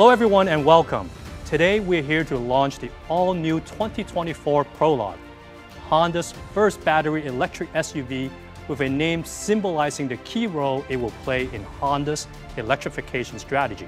Hello everyone and welcome. Today we're here to launch the all-new 2024 Prologue, Honda's first battery electric SUV with a name symbolizing the key role it will play in Honda's electrification strategy.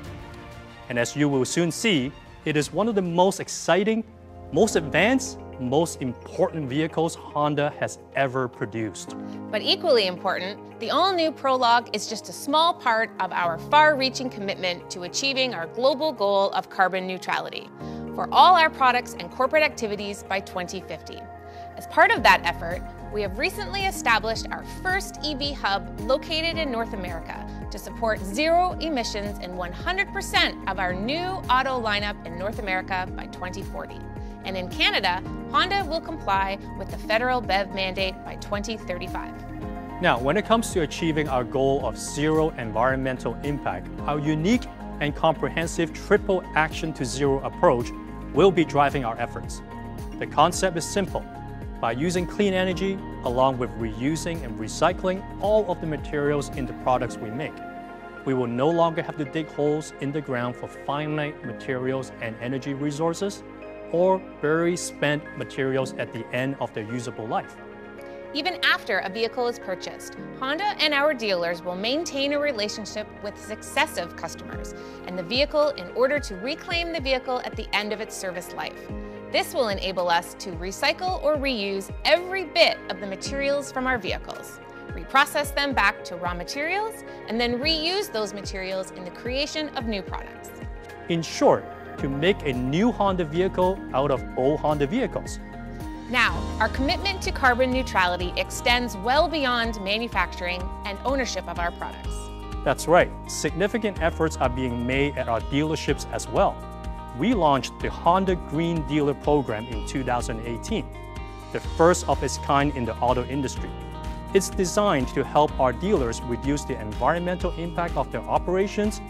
And as you will soon see, it is one of the most exciting, most advanced, most important vehicles Honda has ever produced. But equally important, the all-new Prologue is just a small part of our far-reaching commitment to achieving our global goal of carbon neutrality for all our products and corporate activities by 2050. As part of that effort, we have recently established our first EV hub located in North America to support zero emissions in 100% of our new auto lineup in North America by 2040. And in Canada, Honda will comply with the federal BEV mandate by 2035. Now, when it comes to achieving our goal of zero environmental impact, our unique and comprehensive triple action to zero approach will be driving our efforts. The concept is simple. By using clean energy, along with reusing and recycling all of the materials in the products we make, we will no longer have to dig holes in the ground for finite materials and energy resources, or bury spent materials at the end of their usable life. Even after a vehicle is purchased, Honda and our dealers will maintain a relationship with successive customers and the vehicle in order to reclaim the vehicle at the end of its service life. This will enable us to recycle or reuse every bit of the materials from our vehicles, reprocess them back to raw materials, and then reuse those materials in the creation of new products. In short, to make a new Honda vehicle out of old Honda vehicles. Now, our commitment to carbon neutrality extends well beyond manufacturing and ownership of our products. That's right. Significant efforts are being made at our dealerships as well. We launched the Honda Green Dealer Program in 2018, the first of its kind in the auto industry. It's designed to help our dealers reduce the environmental impact of their operations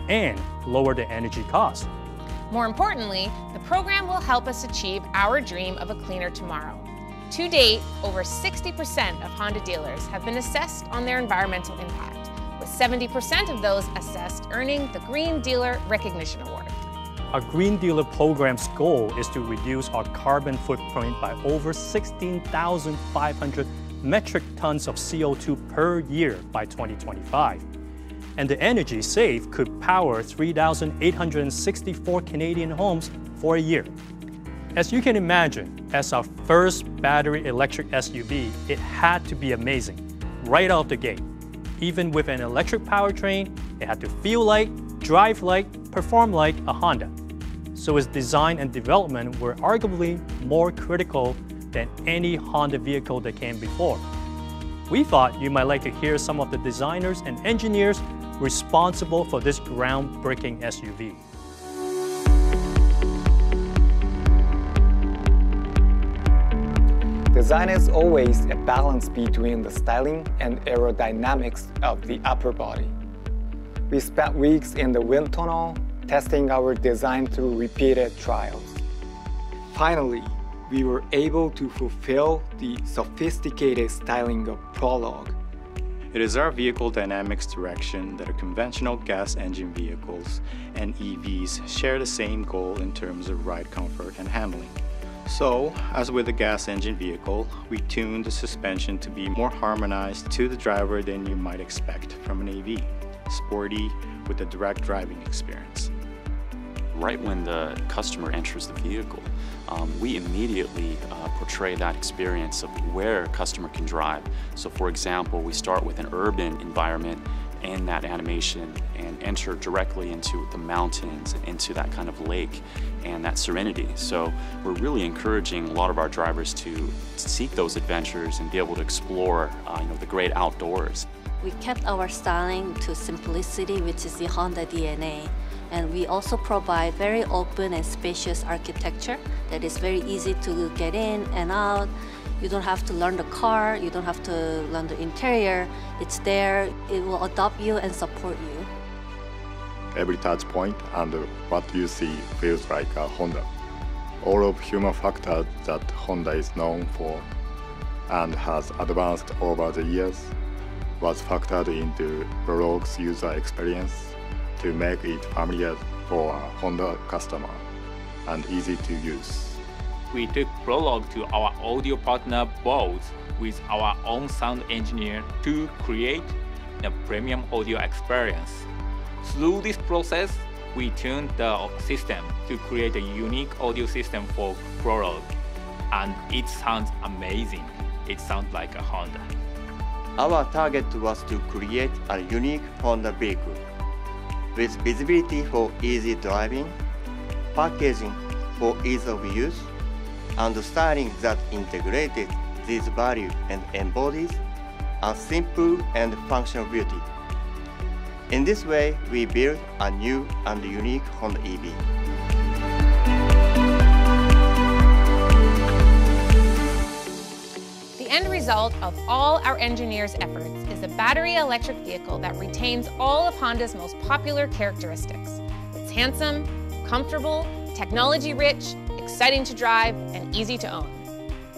and lower the energy costs. More importantly, the program will help us achieve our dream of a cleaner tomorrow. To date, over 60% of Honda dealers have been assessed on their environmental impact, with 70% of those assessed earning the Green Dealer Recognition Award. Our Green Dealer program's goal is to reduce our carbon footprint by over 16,500 metric tons of CO2 per year by 2025. And the energy saved could power 3,864 Canadian homes for a year. As you can imagine, as our first battery electric SUV, it had to be amazing, right out the gate. Even with an electric powertrain, it had to feel like, drive like, perform like a Honda. So its design and development were arguably more critical than any Honda vehicle that came before. We thought you might like to hear some of the designers and engineers responsible for this groundbreaking SUV. Design is always a balance between the styling and aerodynamics of the upper body. We spent weeks in the wind tunnel testing our design through repeated trials. Finally, we were able to fulfill the sophisticated styling of Prologue. It is our vehicle dynamics direction that our conventional gas engine vehicles and EVs share the same goal in terms of ride comfort and handling. So, as with the gas engine vehicle, we tuned the suspension to be more harmonized to the driver than you might expect from an EV, sporty with a direct driving experience. Right when the customer enters the vehicle, we immediately portray that experience of where a customer can drive. So for example, we start with an urban environment in that animation and enter directly into the mountains and into that kind of lake and that serenity. So we're really encouraging a lot of our drivers to seek those adventures and be able to explore the great outdoors. We kept our styling to simplicity, which is the Honda DNA. And we also provide very open and spacious architecture that is very easy to get in and out. You don't have to learn the car, you don't have to learn the interior. It's there, it will adopt you and support you. Every touch point and what you see feels like a Honda. All of human factors that Honda is known for and has advanced over the years was factored into Prologue's user experience to make it familiar for a Honda customer and easy to use. We took Prologue to our audio partner Bose with our own sound engineer to create a premium audio experience. Through this process, we tuned the system to create a unique audio system for Prologue, and it sounds amazing. It sounds like a Honda. Our target was to create a unique Honda vehicle with visibility for easy driving, packaging for ease of use, and styling that integrated these values and embodies a simple and functional beauty. In this way, we built a new and unique Honda EV. The end result of all our engineers' efforts is a battery electric vehicle that retains all of Honda's most popular characteristics. It's handsome, comfortable, technology-rich, exciting to drive, and easy to own.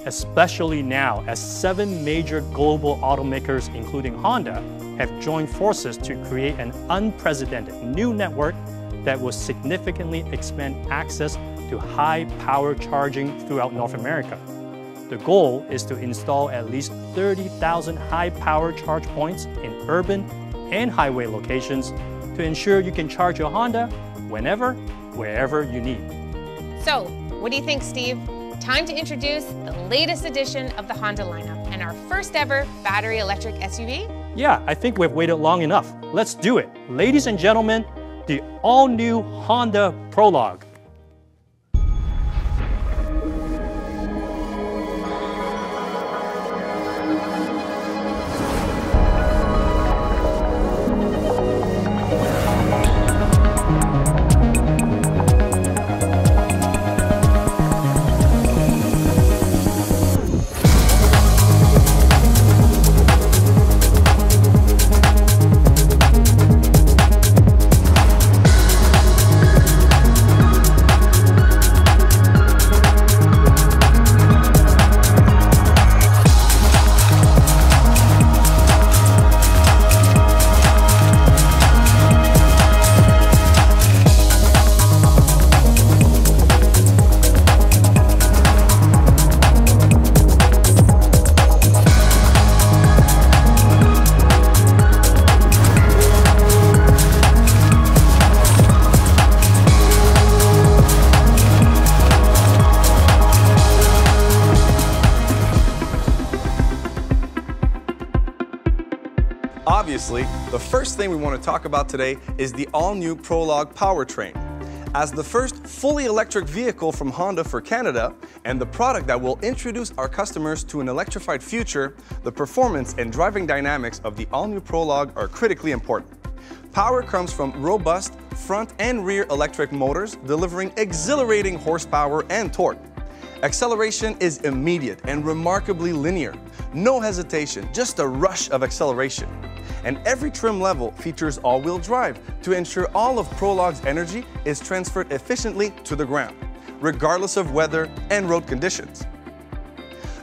Especially now, as 7 major global automakers, including Honda, have joined forces to create an unprecedented new network that will significantly expand access to high-power charging throughout North America. The goal is to install at least 30,000 high-power charge points in urban and highway locations to ensure you can charge your Honda whenever, wherever you need. So, what do you think, Steve? Time to introduce the latest edition of the Honda lineup and our first ever battery electric SUV? Yeah, I think we've waited long enough. Let's do it. Ladies and gentlemen, the all-new Honda Prologue. Obviously, the first thing we want to talk about today is the all-new Prologue powertrain. As the first fully electric vehicle from Honda for Canada, and the product that will introduce our customers to an electrified future, the performance and driving dynamics of the all-new Prologue are critically important. Power comes from robust front and rear electric motors, delivering exhilarating horsepower and torque. Acceleration is immediate and remarkably linear. No hesitation, just a rush of acceleration. And every trim level features all-wheel drive to ensure all of Prologue's energy is transferred efficiently to the ground, regardless of weather and road conditions.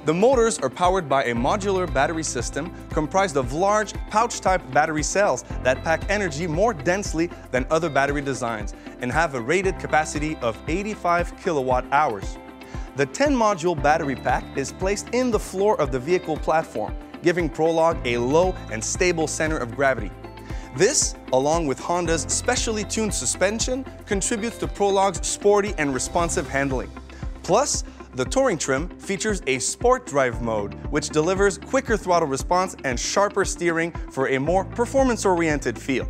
The motors are powered by a modular battery system comprised of large pouch-type battery cells that pack energy more densely than other battery designs and have a rated capacity of 85 kilowatt-hours. The 10-module battery pack is placed in the floor of the vehicle platform, giving Prologue a low and stable center of gravity. This, along with Honda's specially tuned suspension, contributes to Prologue's sporty and responsive handling. Plus, the touring trim features a sport drive mode, which delivers quicker throttle response and sharper steering for a more performance-oriented feel.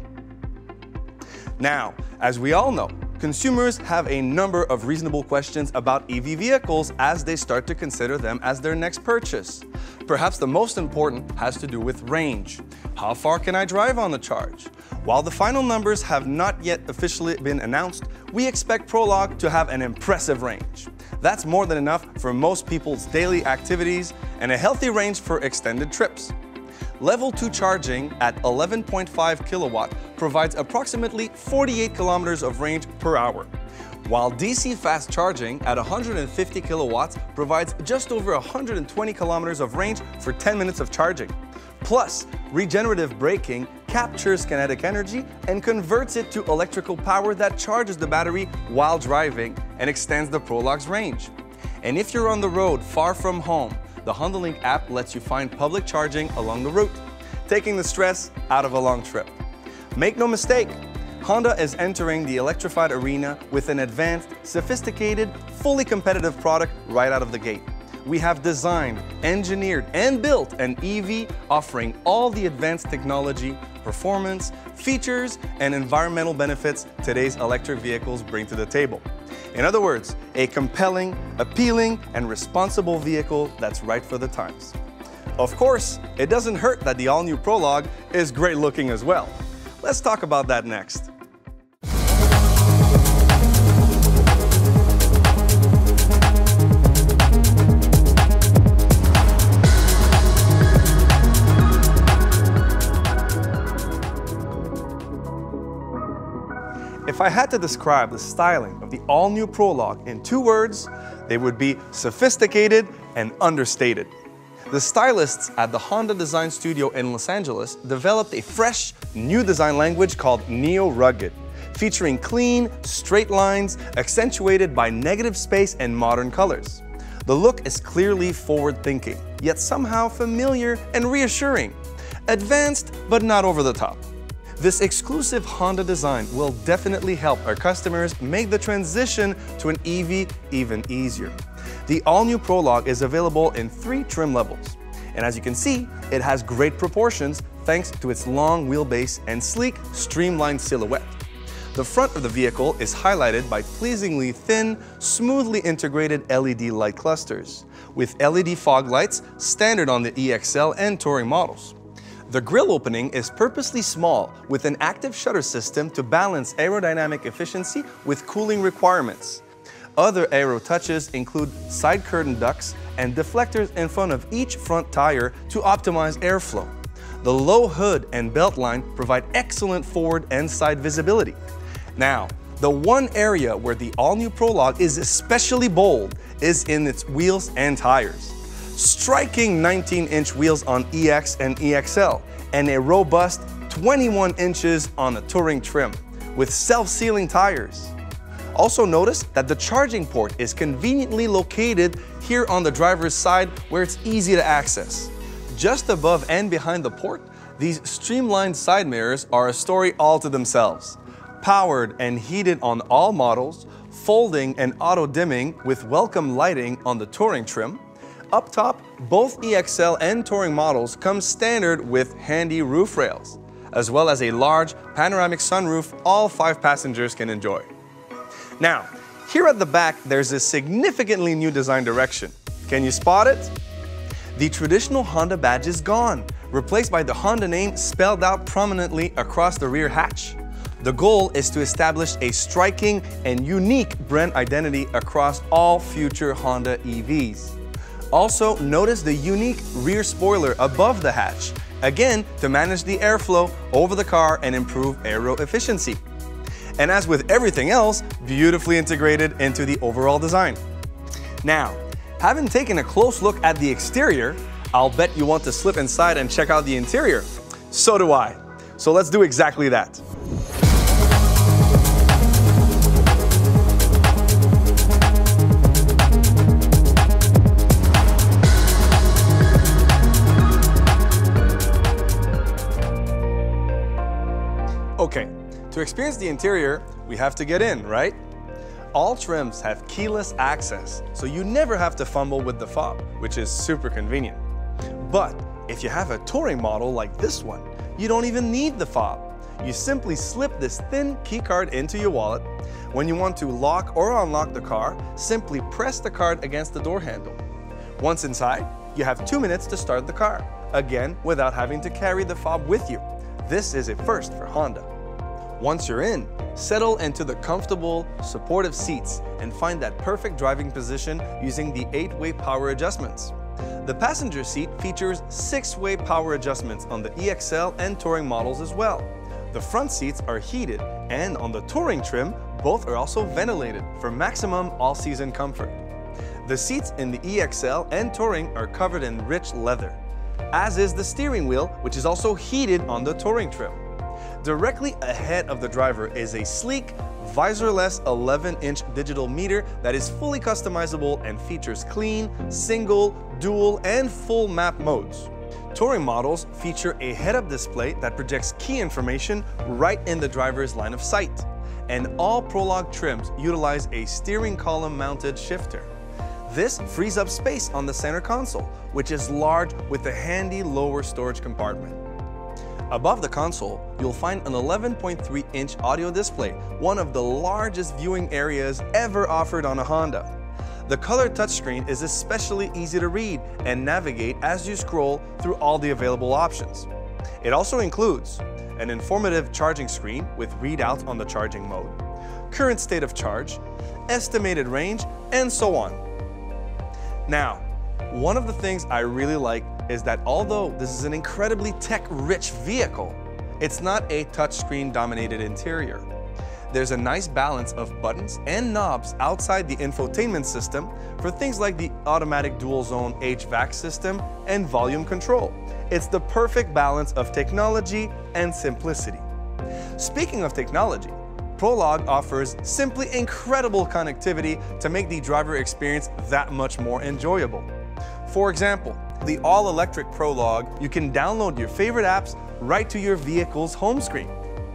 Now, as we all know, consumers have a number of reasonable questions about EV vehicles as they start to consider them as their next purchase. Perhaps the most important has to do with range. How far can I drive on the charge? While the final numbers have not yet officially been announced, we expect Prologue to have an impressive range. That's more than enough for most people's daily activities and a healthy range for extended trips. Level 2 charging at 11.5 kilowatt provides approximately 48 kilometers of range per hour, while DC fast charging at 150 kilowatts provides just over 120 kilometers of range for 10 minutes of charging. Plus, regenerative braking captures kinetic energy and converts it to electrical power that charges the battery while driving and extends the Prologue's range. And if you're on the road far from home, the Honda Link app lets you find public charging along the route, taking the stress out of a long trip. Make no mistake, Honda is entering the electrified arena with an advanced, sophisticated, fully competitive product right out of the gate. We have designed, engineered, and built an EV offering all the advanced technology, performance, features, and environmental benefits today's electric vehicles bring to the table. In other words, a compelling, appealing, and responsible vehicle that's right for the times. Of course, it doesn't hurt that the all-new Prologue is great looking as well. Let's talk about that next. If I had to describe the styling of the all-new Prologue in 2 words, they would be sophisticated and understated. The stylists at the Honda Design Studio in Los Angeles developed a fresh, new design language called Neo-Rugged, featuring clean, straight lines accentuated by negative space and modern colors. The look is clearly forward-thinking, yet somehow familiar and reassuring. Advanced, but not over the top. This exclusive Honda design will definitely help our customers make the transition to an EV even easier. The all-new Prologue is available in 3 trim levels. And as you can see, it has great proportions thanks to its long wheelbase and sleek, streamlined silhouette. The front of the vehicle is highlighted by pleasingly thin, smoothly integrated LED light clusters, with LED fog lights standard on the EXL and Touring models. The grille opening is purposely small with an active shutter system to balance aerodynamic efficiency with cooling requirements. Other aero touches include side curtain ducts and deflectors in front of each front tire to optimize airflow. The low hood and belt line provide excellent forward and side visibility. Now, the one area where the all-new Prologue is especially bold is in its wheels and tires. Striking 19-inch wheels on EX and EXL, and a robust 21 inches on a Touring trim, with self-sealing tires. Also notice that the charging port is conveniently located here on the driver's side where it's easy to access. Just above and behind the port, these streamlined side mirrors are a story all to themselves. Powered and heated on all models, folding and auto-dimming with welcome lighting on the Touring trim. Up top, both EXL and Touring models come standard with handy roof rails, as well as a large panoramic sunroof all 5 passengers can enjoy. Now, here at the back, there's a significantly new design direction. Can you spot it? The traditional Honda badge is gone, replaced by the Honda name spelled out prominently across the rear hatch. The goal is to establish a striking and unique brand identity across all future Honda EVs. Also, notice the unique rear spoiler above the hatch, again to manage the airflow over the car and improve aero efficiency. And as with everything else, beautifully integrated into the overall design. Now, having taken a close look at the exterior, I'll bet you want to slip inside and check out the interior. So do I. So let's do exactly that. Okay, to experience the interior, we have to get in, right? All trims have keyless access, so you never have to fumble with the fob, which is super convenient. But if you have a Touring model like this one, you don't even need the fob. You simply slip this thin keycard into your wallet. When you want to lock or unlock the car, simply press the card against the door handle. Once inside, you have 2 minutes to start the car, again without having to carry the fob with you. This is a first for Honda. Once you're in, settle into the comfortable, supportive seats and find that perfect driving position using the 8-way power adjustments. The passenger seat features 6-way power adjustments on the EXL and Touring models as well. The front seats are heated, and on the Touring trim, both are also ventilated for maximum all-season comfort. The seats in the EXL and Touring are covered in rich leather, as is the steering wheel, which is also heated on the Touring trim. Directly ahead of the driver is a sleek, visor-less 11-inch digital meter that is fully customizable and features clean, single, dual, and full map modes. Touring models feature a head-up display that projects key information right in the driver's line of sight. And all Prologue trims utilize a steering column mounted shifter. This frees up space on the center console, which is large with a handy lower storage compartment. Above the console, you'll find an 11.3-inch audio display, one of the largest viewing areas ever offered on a Honda. The color touchscreen is especially easy to read and navigate as you scroll through all the available options. It also includes an informative charging screen with readouts on the charging mode, current state of charge, estimated range, and so on. Now, one of the things I really like is that although this is an incredibly tech-rich vehicle, it's not a touchscreen-dominated interior. There's a nice balance of buttons and knobs outside the infotainment system for things like the automatic dual-zone HVAC system and volume control. It's the perfect balance of technology and simplicity. Speaking of technology, Prologue offers simply incredible connectivity to make the driver experience that much more enjoyable. For example, the all-electric Prologue, you can download your favorite apps right to your vehicle's home screen,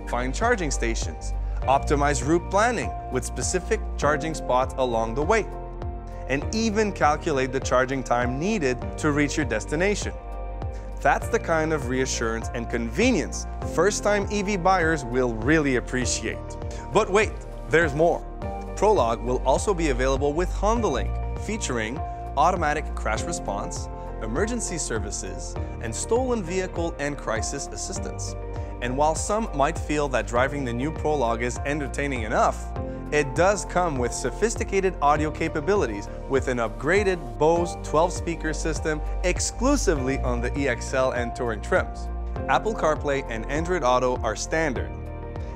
find charging stations, optimize route planning with specific charging spots along the way, and even calculate the charging time needed to reach your destination. That's the kind of reassurance and convenience first-time EV buyers will really appreciate. But wait, there's more. Prologue will also be available with Honda Link, featuring automatic crash response, emergency services, and stolen vehicle and crisis assistance. And while some might feel that driving the new Prologue is entertaining enough, it does come with sophisticated audio capabilities with an upgraded Bose 12-speaker system exclusively on the EXL and Touring trims. Apple CarPlay and Android Auto are standard.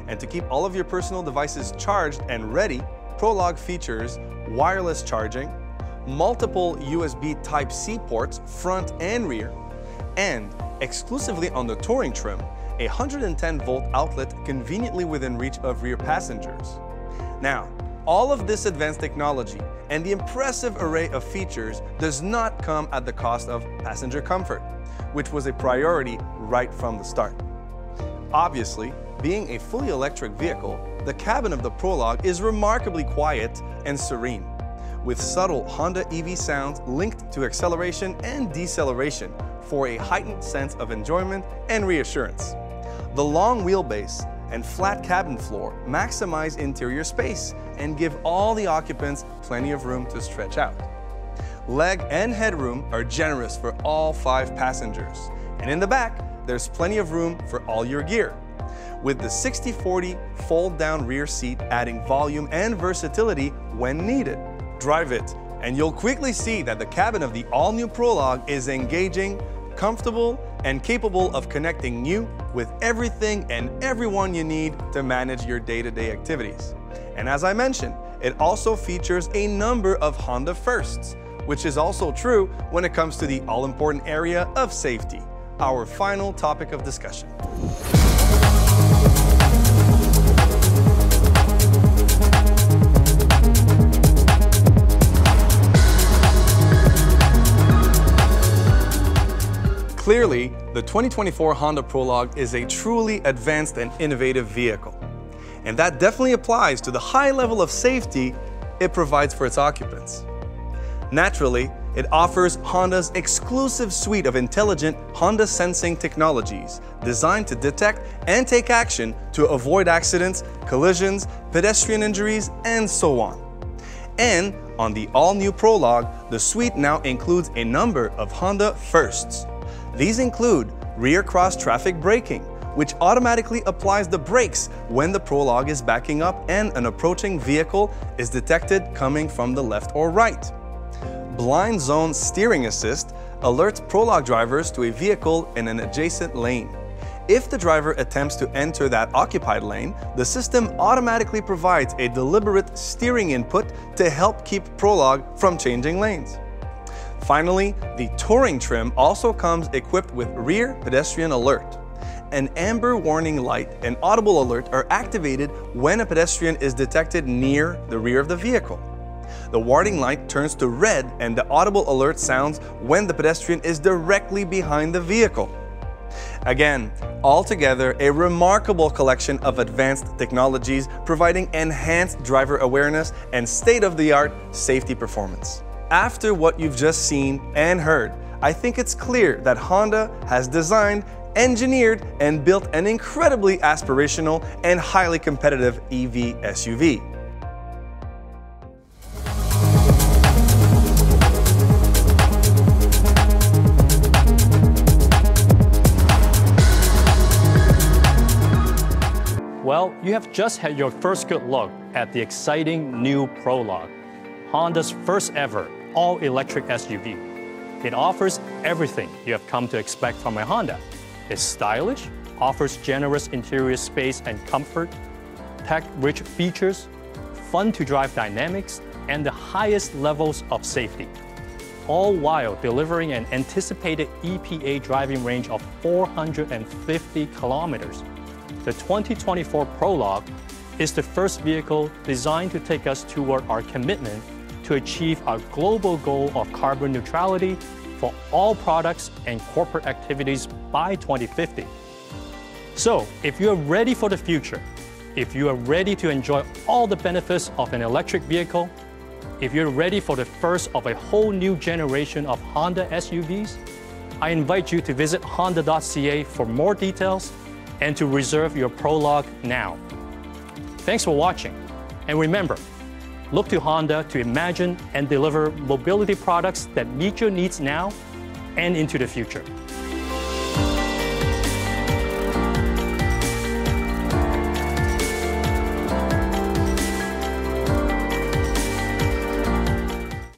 And to keep all of your personal devices charged and ready, Prologue features wireless charging, multiple USB Type-C ports front and rear, and exclusively on the Touring trim, a 110-volt outlet conveniently within reach of rear passengers. Now, all of this advanced technology and the impressive array of features does not come at the cost of passenger comfort, which was a priority right from the start. Obviously, being a fully electric vehicle, the cabin of the Prologue is remarkably quiet and serene, with subtle Honda EV sounds linked to acceleration and deceleration for a heightened sense of enjoyment and reassurance. The long wheelbase and flat cabin floor maximize interior space and give all the occupants plenty of room to stretch out. Leg and headroom are generous for all 5 passengers, and in the back, there's plenty of room for all your gear, with the 60/40 fold-down rear seat adding volume and versatility when needed. Drive it, and you'll quickly see that the cabin of the all-new Prologue is engaging, comfortable, and capable of connecting you with everything and everyone you need to manage your day-to-day activities. And as I mentioned, it also features a number of Honda firsts, which is also true when it comes to the all-important area of safety, our final topic of discussion. Clearly, the 2024 Honda Prologue is a truly advanced and innovative vehicle. And that definitely applies to the high level of safety it provides for its occupants. Naturally, it offers Honda's exclusive suite of intelligent Honda sensing technologies designed to detect and take action to avoid accidents, collisions, pedestrian injuries, and so on. And on the all-new Prologue, the suite now includes a number of Honda firsts. These include rear cross-traffic braking, which automatically applies the brakes when the Prologue is backing up and an approaching vehicle is detected coming from the left or right. Blind zone steering assist alerts Prologue drivers to a vehicle in an adjacent lane. If the driver attempts to enter that occupied lane, the system automatically provides a deliberate steering input to help keep Prologue from changing lanes. Finally, the Touring trim also comes equipped with rear pedestrian alert. an amber warning light and audible alert are activated when a pedestrian is detected near the rear of the vehicle. The warning light turns to red and the audible alert sounds when the pedestrian is directly behind the vehicle. Again, altogether a remarkable collection of advanced technologies providing enhanced driver awareness and state-of-the-art safety performance. After what you've just seen and heard, I think it's clear that Honda has designed, engineered, and built an incredibly aspirational and highly competitive EV SUV. Well, you have just had your first good look at the exciting new Prologue, Honda's first ever all-electric SUV. It offers everything you have come to expect from a Honda. It's stylish, offers generous interior space and comfort, tech-rich features, fun-to-drive dynamics, and the highest levels of safety, all while delivering an anticipated EPA driving range of 450 kilometers. The 2024 Prologue is the first vehicle designed to take us toward our commitment to achieve our global goal of carbon neutrality for all products and corporate activities by 2050. So, if you are ready for the future, if you are ready to enjoy all the benefits of an electric vehicle, if you're ready for the first of a whole new generation of Honda SUVs, I invite you to visit honda.ca for more details and to reserve your Prologue now. Thanks for watching, and remember, look to Honda to imagine and deliver mobility products that meet your needs now and into the future.